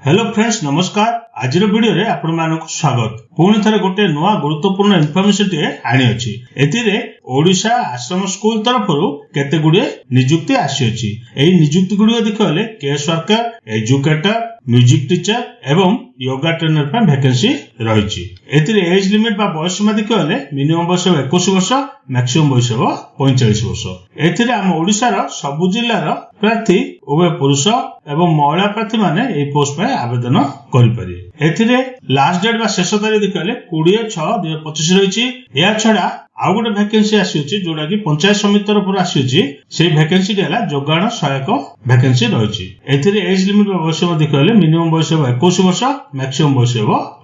Hello friends नमस्कार। आज video रे आपण मानक स्वागत। पुणी थरे गोटे नुआ गुरुत्वपूर्ण इनफॉरमेशन टे आनी अछि। एतिरे ओडिशा आश्रम स्कूल तरफरु केते गुडे नियुक्ति आसी अछि। एही नियुक्ति गुडे देखले case worker, educator, music teacher एवं योगा ट्रेनर पर वैकेंसी रहिछि। एतिरे एज लिमिट बा बयस सीमा देखले मिनिमम बयस 21 वर्ष, मैक्सिमम बयस 45 वर्ष। एतिरे हम ओडिसा रो सब जिल्ला रो प्रार्थी उभय पुरुष एवं महिला प्रार्थी माने ए पोस्ट पे आवेदन करि परिबे। एथिरे लास्ट डेट बा शेष तारीख देखले 20/6/2025 रहिछि। या छडा आउ गोटे वैकेंसी आसी अछि जोडा कि पंचायत समिति तरफ आसी अछि। से वैकेंसी डेला जोगाण सहायक वैकेंसी रहिछि। एथिरे एज लिमिट बा बयस देखले मिनिमम बयस 21 वर्ष, मैक्सिमम बयस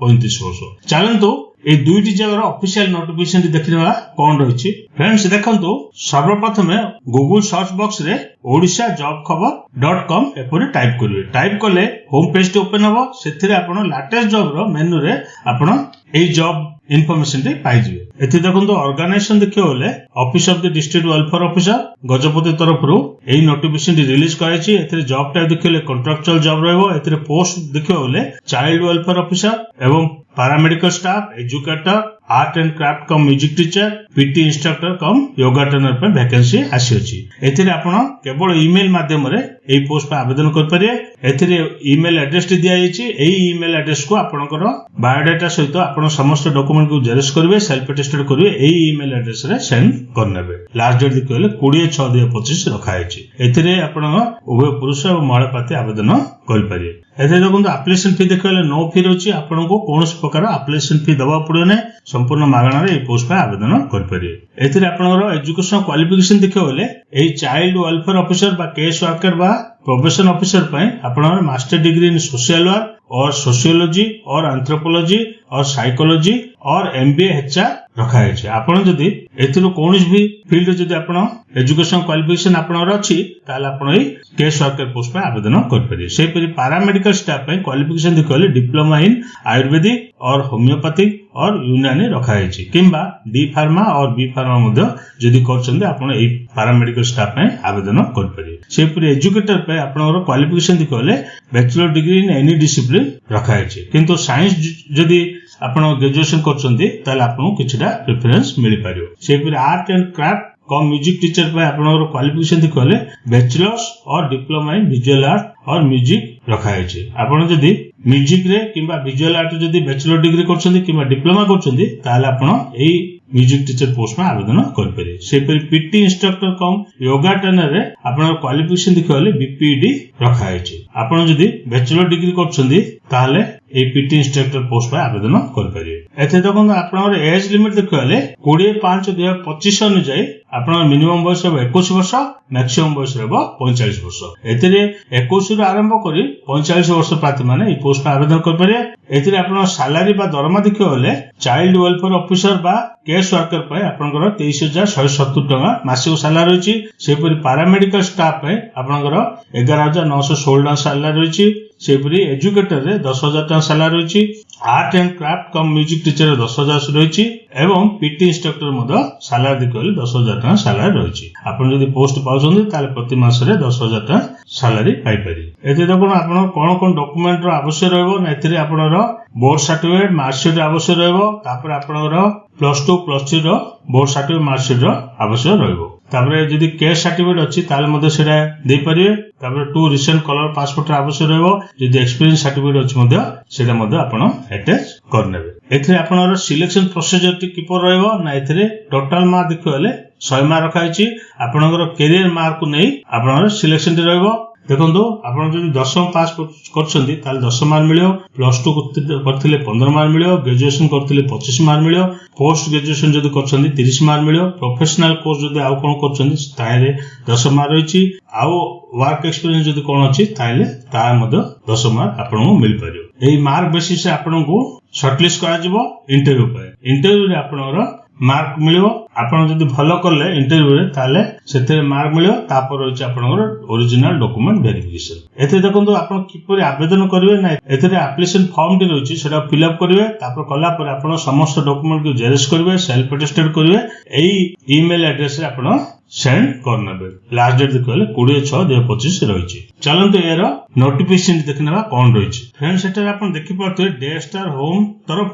35 वर्ष। चलंतु ए दुईटी जगह ऑफिशियल नोटिफिकेशन देखिबा कोन रहिछि। फ्रेंड्स देखंतु सर्वप्रथम गूगल सर्च बॉक्स रे odishaJobKhabar.com एपरि टाइप करिवे। टाइप कले होम पेज टे ओपन हबो। सेथिरे आपण लेटेस्ट जॉब रो मेनू रे आपण ए जॉब इनफॉरमेशन टे पाइ जिवे। एथि देखंतु ऑर्गेनाइजेशन देखियो बोले office of the district welfare officer Gajapati तरफरु एई नोटिफिकेशन टे रिलीज कराइछि। एथिरे जॉब टाइप देखियो कॉन्ट्रैक्चुअल जॉब रहबो। एथिरे पोस्ट देखियो बोले चाइल्ड वेलफेयर ऑफिसर एवं paramedical staff, educator, art and craft cum music teacher, PT instructor cum yoga trainer पे वैकेंसी आसी अछि। एथिरे आपण केवल ईमेल माध्यम रे एई पोस्ट पे आवेदन कर परिए। एथिरे ईमेल एड्रेस टी दिया जाइछि। एई ईमेल एड्रेस को आपनकर बायोडाटा सहित आपण समस्त डॉक्यूमेंट को जेरक्स करिवे, सेल्फ अटेस्टेड करिवे। एई ईमेल एड्रेस रे सेंड करनेबे। लास्ट डेट देखले 20/6/2025 रखा अछि। एथिरे आपण उभय पुरुष और महिला प्रार्थी आवेदन कर परिए। एथे देखंतु एप्लीकेशन फी देखले नो फी रहछि। आपनको कोनोस प्रकार एप्लीकेशन फी दबा पड़ियो नै। संपूर्ण मागणा रे ए पोस्ट पे आवेदन कर परिए। एथिरे आपनकर एजुकेशन क्वालिफिकेशन देखियो बोले एई चाइल्ड वेलफेयर ऑफिसर बा केस वर्कर बा प्रोबेशन ऑफिसर पय आपनकर master degree in social work और सोशियोलॉजी और एंथ्रोपोलॉजी और साइकोलॉजी और एमबीए एचआर रखा है। आपण जदि एथिरो कोनोस भी फील्ड जदि आपण एजुकेशन क्वालिफिकेशन आपनर अछि ताले आपण ए केस वर्कर पोस्ट पे आवेदन कर परिए। से परि पैरामेडिकल स्टाफ पे क्वालिफिकेशन देखले डिप्लोमा इन आयुर्वेदिक और होमियोपैथिक और यूनानी रखा है। किंबा डी फार्मा और बी फार्मा मध्ये जदि करछन्ते आपण ए पैरामेडिकल स्टाफ पे आवेदन कर परिए। से परि एजुकेटर पे आपनर क्वालिफिकेशन देखले bachelor degree in any discipline रखा है। किंतु साइंस जदि आपण ग्रेजुएशन करछन्ते ताले आपन किछटा प्रेफरेंस मिलि पारियो। से परि art and craft cum music teacher पे आपनर क्वालिफिकेशन देखले बैचलर्स और डिप्लोमा इन विजुअल आर्ट और म्यूजिक रखा है। आपण जदि म्यूजिक रे किंबा विजुअल आर्ट जदि बैचलर डिग्री करछन्ते किंबा डिप्लोमा करछन्ते ताले आपण एई म्यूजिक टीचर पोस्ट में आवेदन कर परिए। से परि PT instructor cum yoga trainer रे आपनर क्वालिफिकेशन देखले बीपीडी रखा है। आपण जदि बैचलर डिग्री करछन्ते ताले ए पीटी इंस्ट्रक्टर पोस्ट पे आवेदन कर परिए। एथे देखन आपनर एज लिमिट देखले 20/5/2025 अनुसार आपनर मिनिमम बयस 21 वर्ष, मैक्सिमम बयस 45 वर्ष। एथिरे 21 रु आरंभ करी 45 वर्ष प्रार्थी माने ए पोस्ट पे आवेदन कर परिए। एथिरे आपनर सैलरी बा दरमा देखले चाइल्ड वेलफेयर ऑफिसर बा केस वर्कर पे आपनकर 23,170 टका मासिक सैलरी रहिछि। से परि पैरामेडिकल स्टाफ पे आपनकर 11,916 टका सैलरी रहिछि। से परि एजुकेटर रे 10,000 टका सैलरी रहिछि। Art and craft cum music teacher रे 10,000 रहिछि एवं पीटी इंस्ट्रक्टर मध्ये सैलरी देखले 10,000 टका सैलरी रहिछि। आपण जदि पोस्ट पाउछन्ते ताले प्रति मास रे 10,000 टका सैलरी पाइ पारि। एते देखो आपण कोन डॉक्यूमेंट रो आवश्यक रहबो ना। एथिरे आपणर बोर्ड सर्टिफिकेट मार्कशीट आवश्यक रहबो। तापर आपणर +2 +3 रो बोर्ड सर्टिफिकेट मार्कशीट रो आवश्यक रहबो। तापर जदि केस सर्टिफिकेट अछि ताले मध्ये सेडा दे परिए। तापर 2 रिसेंट कलर पासपोर्ट आवश्यक रहबो। जदि एक्सपीरियंस सर्टिफिकेट अछि मध्ये सेडा मध्ये आपण अटैच करनेबे। एथिरे आपणर सिलेक्शन प्रोसीजर टी किपर रहबो ना। एथिरे टोटल मार्क देखले 100 मार्क रखा अछि। आपणर कैरियर मार्क को नै आपणर सिलेक्शन टी रहबो। देखंतु आपण जदि 10th पास करछन्ती ताले 10 मार्क मिलियो, +2 करथिले 15 मार्क मिलियो, ग्रेजुएशन करथिले 25 मार्क मिलियो, पोस्ट ग्रेजुएशन जदि करछन्ती 30 मार्क मिलियो, प्रोफेशनल कोर्स जदि आउ कोन करछन्ती ताले 10 मार्क रहिछि। आउ वर्क एक्सपीरियंस जदि कोन अछि ताले ता मध्ये 10 मार्क आपनकु मिल परियो। एई मार्क बेसिस से आपनकु शॉर्टलिस्ट करा जिवो इंटरव्यू पे। इंटरव्यू रे आपनकर मार्क मिलियो। आपण जदि भलो करले इंटरव्यू रे ताले सेते मार्क मिलियो। तापर होछि आपनकर ओरिजिनल डॉक्यूमेंट वेरिफिकेशन। एते देखंतु आपण किपरि आवेदन करिवे ना। एते एप्लीकेशन फॉर्म टी रहछि सेटा फिल अप करिवे। तापर कला पर आपण समस्त डॉक्यूमेंट को जेरक्स करिवे, सेल्फ अटेस्टेड करिवे। एई ईमेल एड्रेस रे आपण सेंड करनेबे। लास्ट डेट देखले 20/6/2025 रहिछि। चलंतु एरो नोटिफिकेशन देखने कौन रही फ्रेंड्स सेटार आप देखिपे डे स्टार होम तरफ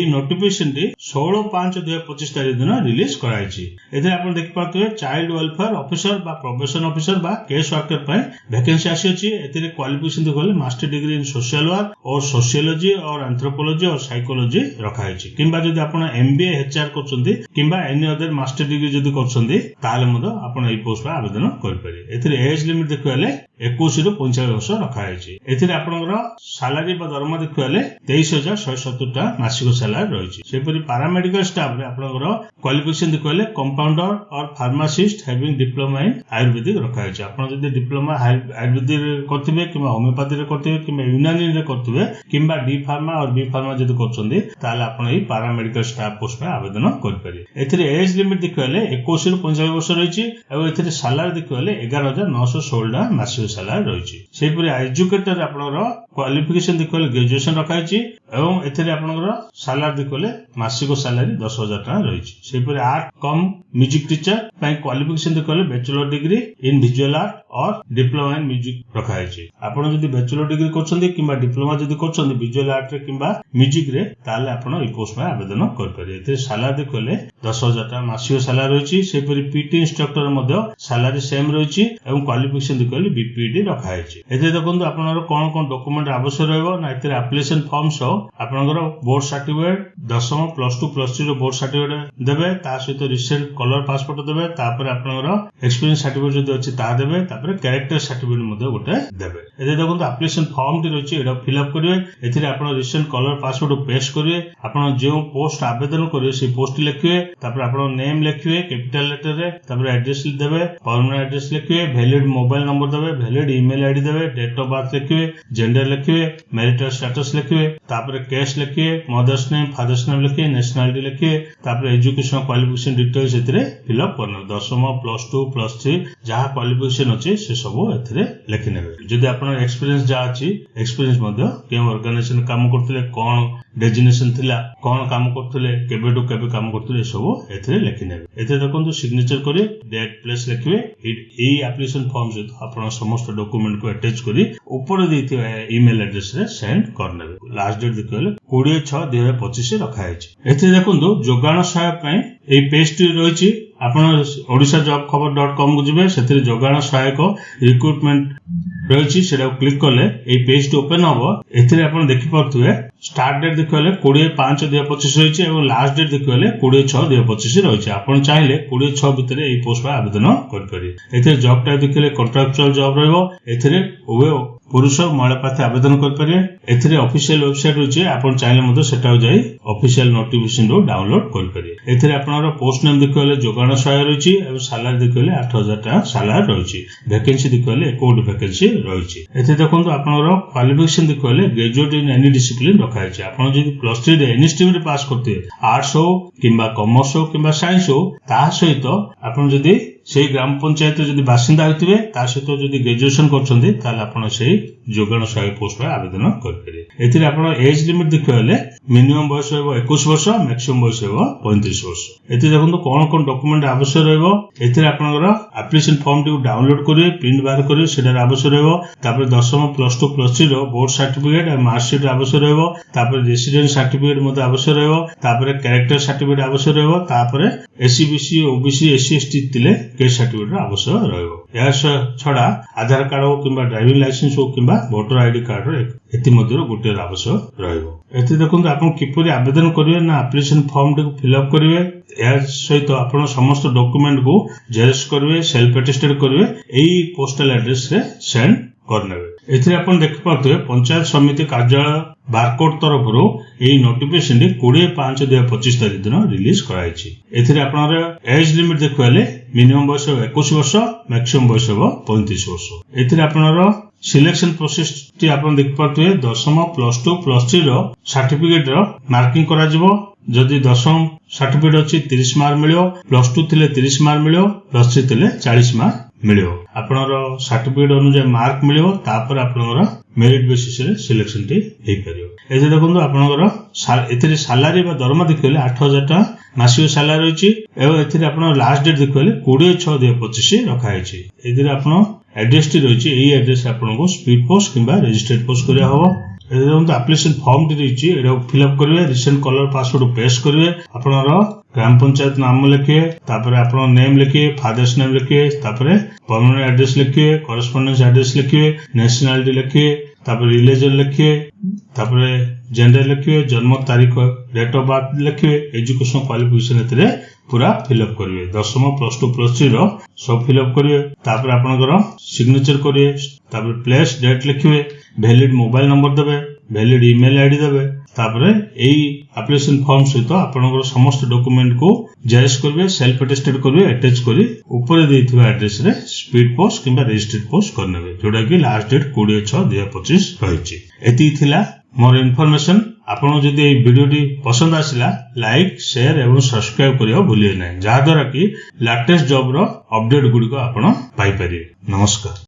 नोटिफिकेशन 16/5/2025 तारीख दिन रिलीज कराई। आप देखिपे चाइल्ड वेलफेयर ऑफिसर बा प्रोबेशन ऑफिसर बा केस वर्कर पर वैकेंसी आसी क्वालिफिकेशन देखिए master degree in social work और सोशियोलॉजी और एंथ्रोपोलॉजी और साइकोलॉजी रखाई किंबा जदि आपण एमबीए एचआर करछंती किंबा एनी अदर मास्टर डिग्री जदि करछंती ताले मधे आपण एई पोस्ट पर आवेदन कर पारे। एथिरे एज लिमिट देखिए 21 रु 45 वर्ष रखाई। एथिरे आपनकर सैलरी बा दरमा देखिए 23,170 टका मासिक सैलरी रही। सेपरि पैरामेडिकल स्टाफ रे आपनकर क्वालिफिकेशन देखिए कंपाउंडर और pharmacist having diploma in Ayurvedic रखाई। आपण जदि डिप्लोमा आयुर्वेदिक करथिबे किंबा होमियोपैथी रे करथिबे किंबा यूनानी रे करथिबे किंबा डी फार्मा और बी फार्मा जदि करछंती ताले आपण एई पैरामेडिकल स्टाफ पोस्ट पे आवेदन कर पारे। एथिरे एज लिमिट देखिए 21 रु 45 वर्ष रही और एथिरे सैलरी देखिए 11,916 टका मासिक सैलरी रही। सेपरि एजुकेटर आपनकर क्वालिफिकेशन देखिए ग्रेजुएशन रखाई एवं एथिरे आपनकर सैलरी देखिए मासिक सैलरी 10,000 टका रही। सेपरि आर्ट कम म्यूजिक टीचर पई क्वालिफिकेशन देखिए bachelor degree in visual art और डिप्लोमा इन म्यूजिक रखाई। आपण जदि बैचलर डिग्री करछंती किंबा डिप्लोमा जदि करछंती विजुअल आर्ट रे किंबा म्यूजिक रे ताले आपण ई पोस्ट में आवेदन कर पारे। एते सैलरी देखिए 10,000 टका मासिक सैलरी रही। सेपरि पीटी इंस्ट्रक्टर मध्य सैलरी सेम रही एवं क्वालिफिकेशन देखिए बीपीडी रखाई। एते देखंतु आपनकर कोन डॉक्यूमेंट आवश्यक रहबो ना एते एप्लिकेशन फॉर्म सो आपनकर बोर्ड सर्टिफिकेट 10th +2 +3 रो बोर्ड सर्टिफिकेट देबे ता सहित रिसेंट कलर पासपोर्ट देबे तापर आपनकर एक्सपीरियंस सर्टिफिकेट जदि अछि ता देबे तापर कैरेक्टर सर्टिफिकेट मध्ये गोटे देबे। एते देखंतु एप्लिकेशन फॉर्म टी रहिछि एडा फिल अप करिवे। एथिरे आपण रिसेंट कलर पासपोर्ट पेस्ट करिवे। आपण जे पोस्ट आवेदन करिवे से पोस्ट लिखिवे तापर आपण नेम लिखिवे कैपिटल लेटर रे तापर एड्रेस देबे परमानेंट एड्रेस लिखिवे वैलिड मोबाइल नंबर देबे वैलिड ईमेल आईडी देबे डेट ऑफ बर्थ लिखिवे जेंडर लिखिवे मैरिटल स्टेटस लिखिवे तापर केस लिखिवे मदर्स नेम फादर्स नेम लिखिवे नेशनलिटी लिखिवे तापर एजुकेशन क्वालिफिकेशन डिटेल्स एथिरे फिल अप करनो 10th +2 +3 जहा क्वालिफिकेशन अछि से सब एथिरे लिखि नेबे। जदि आपण एक्सपीरियंस जा अछि एक्सपीरियंस मध्ये के ऑर्गेनाइजेशन काम करथिले कोन डेजिग्नेशन थिला कोन काम करथिले केबेटू केबे काम करथिले सब एथिरे लिखि नेबे। एथिरे देखंतु सिग्नेचर करी डेट प्लेस लिखिवे। एई एप्लिकेशन फॉर्म से आपण समस्त डॉक्यूमेंट को अटैच करी ऊपर देथिबा ईमेल एड्रेस रे सेंड कर नेबे। लास्ट डेट देखिले 20/6/2025 रखा अछि। एथिरे देखंतु जोगाण सहायक पई एई पेज टी रहिछि आपण odisha.jobkhabar.com को जिबे सेथिरे जोगाण सहायक रिक्रूटमेंट रहिछि सेटा क्लिक करले एई पेज टी ओपन होबो। एथिरे आपण देखि परथुए स्टार्ट डेट देखिले 20/5/2025 रहिछि एवं लास्ट डेट देखिले 20/6/2025 रहिछि। आपण चाहिले 20/6 भितरे एई पोस्ट पर आवेदन कर पारि। एथिरे जॉब टाइप देखिले कॉन्ट्रैक्चुअल जॉब रहबो। एथिरे उभय पुरुष महिला पाथे आवेदन कर पारे। एथिरे ऑफिशियल वेबसाइट रहिछि आपण चाहिले मते सेटा जाई ऑफिशियल नोटिफिकेशन रो डाउनलोड कर पारे। एथिरे आपनर पोस्ट नेम देखिले जोगाण सहायक रहिछि एवं सैलरी देखिले 8,000 टका सैलरी रहिछि। वैकेंसी देखिले 1 वैकेंसी रहिछि। एथिरे देखंतु आपनर क्वालिफिकेशन देखिले ग्रेजुएट इन एनी डिसिप्लिन रखाइ छै। आपण जदि +3 रे एनी स्ट्रीम रे पास करते आर्ट्स हो किंबा कॉमर्स हो किंबा साइंस हो ता सहित आपण जदि से ग्राम पंचायत जदि बासिंदा होइतिबे ता सहित जदि ग्रेजुएशन करछन्ती ताले आपण से जोगाण सहायक पोस्ट पर आवेदन कर पारे। एथिरे आपण एज लिमिट देखिले मिनिमम बयस हेबो 21 वर्ष मैक्सिमम बयस हेबो 35 वर्ष। एथिरे देखंतु कोन डॉक्यूमेंट आवश्यक रहबो। एथिरे आपनकर एप्लिकेशन फॉर्म टी डाउनलोड करिवे प्रिंट बाहर करिवे सेटा आवश्यक रहबो। तापर 10th +2 +3 रो बोर्ड सर्टिफिकेट और मार्कशीट आवश्यक रहबो। तापर रेसिडेंट सर्टिफिकेट मते आवश्यक रहबो। तापर कैरेक्टर सर्टिफिकेट आवश्यक रहबो। तापर SC BC OBC SC ST तिले केस सर्टिफिकेट आवश्यक रहबो। या छडा आधार कार्ड हो किंबा ड्राइविंग लाइसेंस हो किंबा वोटर आईडी कार्ड रे एति मध्यरो गोटे आवश्यक रहबो। एति देखंतु आपण किपरि आवेदन करिवे ना एप्लिकेशन फॉर्म टी फिल अप करिवे या सहित आपण समस्त डॉक्यूमेंट को जेरक्स करिवे सेल्फ अटेस्टेड करिवे एई पोस्टल एड्रेस रे सेंड करनेबे। एथिरे आपण देखि पाथुए पंचायत समिति कार्यालय बारकोड तरफरो एई नोटिफिकेशन 20/5/2025 तारिख दिन रिलीज कराइछि। एथिरे आपनर एज लिमिट देखिले मिनिमम बयस 21 वर्ष मैक्सिमम बयस 35 वर्ष। एथिरे आपनर सिलेक्शन प्रोसेस टी आपण देखि पाथुए 10th +2 +3 रो सर्टिफिकेट रो मार्किंग करा जिवो। जदि 10th सर्टिफिकेट अछि 30 मार्क मिलियो +2 थिले 30 मार्क मिलियो +3 थिले 40 मार्क मिलियो। आपनर सर्टिफिकेट अनुसार मार्क मिलियो तापर आपनर मेरिट बेसिस रे सिलेक्शन टी हेइ परियो। एजे देखंतु आपनर एथिरे सैलरी बा दरमा देखिले 8,000 टका मासिक सैलरी रहिछि एवं एथिरे आपनर लास्ट डेट देखिले 20/6/2025 रखा हैछि। एथिरे आपन एड्रेस टी रही है यही एड्रेस आपको स्पीड पोस्ट किंबा रजिस्ट्रेड पोस्ट करिया हबो। एप्लिकेशन फॉर्म टी रही है फिलअप करेंगे, रिसेंट कलर पासवर्ड पेस्ट करेंगे, आपनर ग्राम पंचायत नाम लिखिए, तापर आपन नेम लिखिए, फादर्स नेम लिखिए, तापर परमानेंट एड्रेस लिखिए, कॉरेस्पोंडेंस एड्रेस लिखिए, नेशनलिटी लिखिए, तापर रिलीजन लिखिए, तापर जेंडर लिखिए, जन्म तारीख डेट ऑफ बर्थ लिखिए, एजुकेशन क्वालिफिकेशन एतरे पूरा फिलअप करिवे, 10th +2 +3 रो सब फिलअप करिवे, तापर आपनकर सिग्नेचर करिवे, तापर प्लेस डेट लिखिवे, वैलिड मोबाइल नंबर देबे, वैलिड ईमेल आईडी देबे, तापर एई एप्लिकेशन फॉर्म सहित आपनकर समस्त डॉक्यूमेंट को जेरेक्स करिवे, सेल्फ अटेस्टेड करिवे, अटैच करी ऊपर देथिबा एड्रेस रे स्पीड पोस्ट किंबा रजिस्ट्रेड पोस्ट करनेबे, जोडा कि लास्ट डेट 20/6/2025 रहिछि। एति थिला मोर इन्फॉर्मेशन। आपन जदि एई वीडियोटी पसंद आसिला लाइक शेयर एवं सब्सक्राइब करियो भूलिए नै, जहा द्वारा कि लेटेस्ट जॉब रो अपडेट गुडी को आपन पाई परिए। नमस्कार।